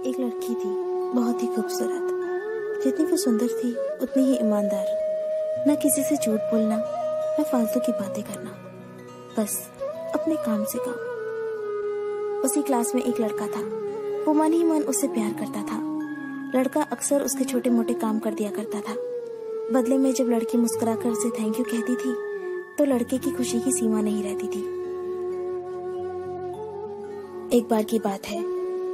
एक लड़की थी, बहुत ही खूबसूरत। जितनी वो सुंदर थी उतनी ही ईमानदार। न किसी से झूठ बोलना, न फालतू की बातें करना, बस अपने काम से काम। उसी क्लास में एक लड़का था। वो मन ही मन उससे प्यार करता था। लड़का अक्सर उसके छोटे मोटे काम कर दिया करता था। बदले में जब लड़की मुस्कुराकर उसे थैंक यू कहती थी तो लड़के की खुशी की सीमा नहीं रहती थी। एक बार की बात है,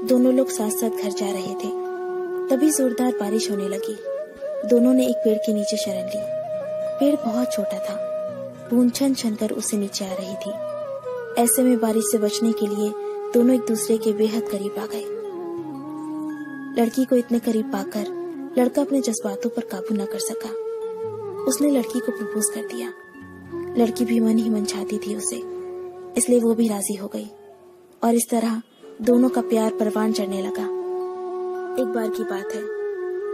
दोनों लोग साथ साथ घर जा रहे थे। तभी जोरदार बारिश होने लगी। दोनों ने एक पेड़ के नीचे शरण ली। पेड़ बहुत छोटा था, बूंद छन छन कर उससे नीचे आ रही थी। ऐसे में बारिश से बचने के लिए दोनों एक दूसरे के बेहद करीब आ गए। लड़की को इतने करीब पाकर लड़का अपने जज्बातों पर काबू न कर सका। उसने लड़की को प्रपोज कर दिया। लड़की भी मन ही मन चाहती थी उसे, इसलिए वो भी राजी हो गई और इस तरह दोनों का प्यार परवान चढ़ने लगा। एक बार की बात है,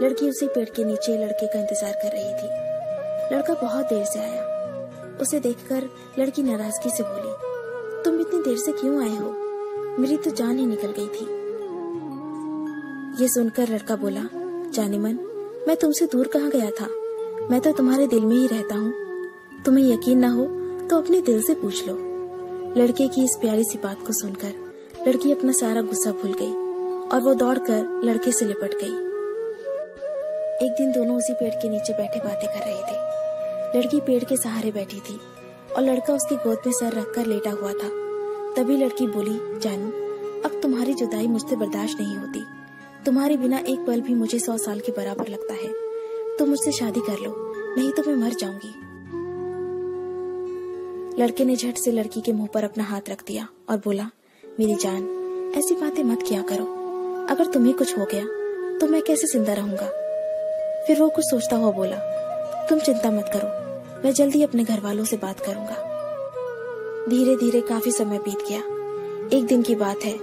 लड़की उसी पेड़ के नीचे लड़के का इंतजार कर रही थी। लड़का बहुत देर से आया। उसे देखकर लड़की नाराजगी से बोली, तुम इतनी देर से क्यों आए हो? मेरी तो जान ही निकल गई थी। ये सुनकर लड़का बोला, जाने मन, मैं तुमसे दूर कहाँ गया था? मैं तो तुम्हारे दिल में ही रहता हूँ। तुम्हें यकीन ना हो तो अपने दिल से पूछ लो। लड़के की इस प्यारी सी बात को सुनकर लड़की अपना सारा गुस्सा भूल गई और वो दौड़कर लड़के से लिपट गई। एक दिन दोनों उसी पेड़ के नीचे बैठे बातें कर रहे थे। लड़की पेड़ के सहारे बैठी थी और लड़का उसकी गोद में सर रखकर लेटा हुआ था। तभी लड़की बोली, जानू, अब तुम्हारी जुदाई मुझसे बर्दाश्त नहीं होती। तुम्हारे बिना एक पल भी मुझे 100 साल के बराबर लगता है। तुम मुझसे शादी कर लो, नहीं तो मैं मर जाऊंगी। लड़के ने झट से लड़की के मुंह पर अपना हाथ रख दिया और बोला, मेरी जान, ऐसी बातें मत किया करो। अगर तुम्हें कुछ हो गया तो मैं कैसे जिंदा रहूंगा? फिर वो कुछ सोचता हुआ बोला, तुम चिंता मत करो, मैं जल्दी अपने घर वालों से बात करूंगा। धीरे धीरे काफी समय बीत गया। एक दिन की बात है,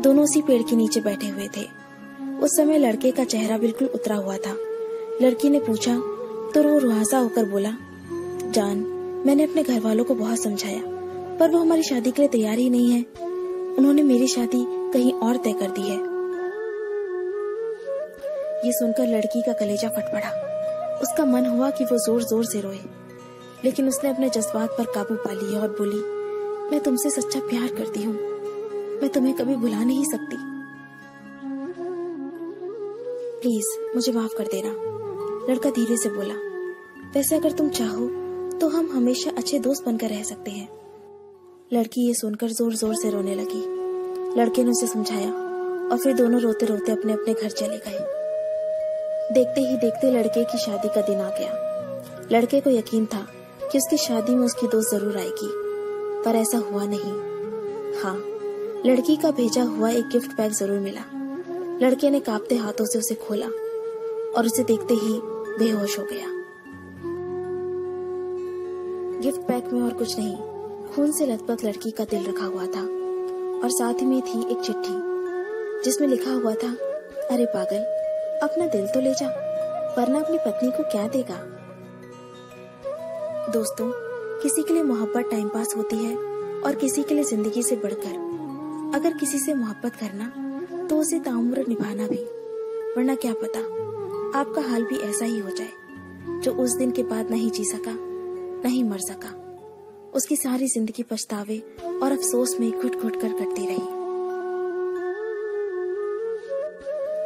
दोनों उसी पेड़ के नीचे बैठे हुए थे। उस समय लड़के का चेहरा बिल्कुल उतरा हुआ था। लड़की ने पूछा तो वो रुआसा होकर बोला, जान, मैंने अपने घर वालों को बहुत समझाया, पर वो हमारी शादी के लिए तैयार ही नहीं है। उन्होंने मेरी शादी कहीं और तय कर दी है। ये सुनकर लड़की का कलेजा फट पड़ा। उसका मन हुआ कि वो जोर जोर से रोए, लेकिन उसने अपने जज्बात पर काबू पा लिया और बोली, मैं तुमसे सच्चा प्यार करती हूँ। मैं तुम्हें कभी भुला नहीं सकती। प्लीज मुझे माफ कर देना। लड़का धीरे से बोला, वैसे अगर तुम चाहो तो हम हमेशा अच्छे दोस्त बनकर रह सकते हैं। लड़की ये सुनकर जोर जोर से रोने लगी। लड़के ने उसे समझाया और फिर दोनों रोते रोते अपने अपने घर चले गए। देखते ही देखते लड़के की शादी का दिन आ गया। लड़के को यकीन था कि उसकी शादी में उसकी दोस्त जरूर आएगी, पर ऐसा हुआ नहीं। हाँ, लड़की का भेजा हुआ एक गिफ्ट पैक जरूर मिला। लड़के ने कांपते हाथों से उसे खोला और उसे देखते ही बेहोश हो गया। गिफ्ट पैक में और कुछ नहीं, खून से लथपथ लड़की का दिल रखा हुआ था और साथ ही में थी एक चिट्ठी जिसमें लिखा हुआ था, अरे पागल, अपना दिल तो ले जा, वरना अपनी पत्नी को क्या देगा। दोस्तों, किसी के लिए मोहब्बत टाइम पास होती है और किसी के लिए जिंदगी से बढ़कर। अगर किसी से मोहब्बत करना तो उसे ताउम्र निभाना भी, वरना क्या पता आपका हाल भी ऐसा ही हो जाए। जो उस दिन के बाद नहीं जी सका, नहीं मर सका, उसकी सारी जिंदगी पछतावे और अफसोस में घुट घुट कर कटती रही।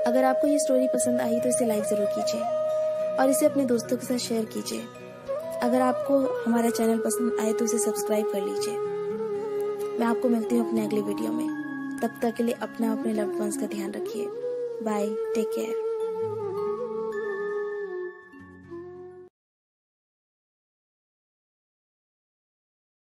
अगर आपको ये स्टोरी पसंद आई तो इसे लाइक जरूर कीजिए और इसे अपने दोस्तों के साथ शेयर कीजिए। अगर आपको हमारा चैनल पसंद आए तो इसे सब्सक्राइब कर लीजिए। मैं आपको मिलती हूँ अपने अगले वीडियो में। तब तक के लिए अपना अपने लव्ड वंस का ध्यान रखिए। Bye, take care.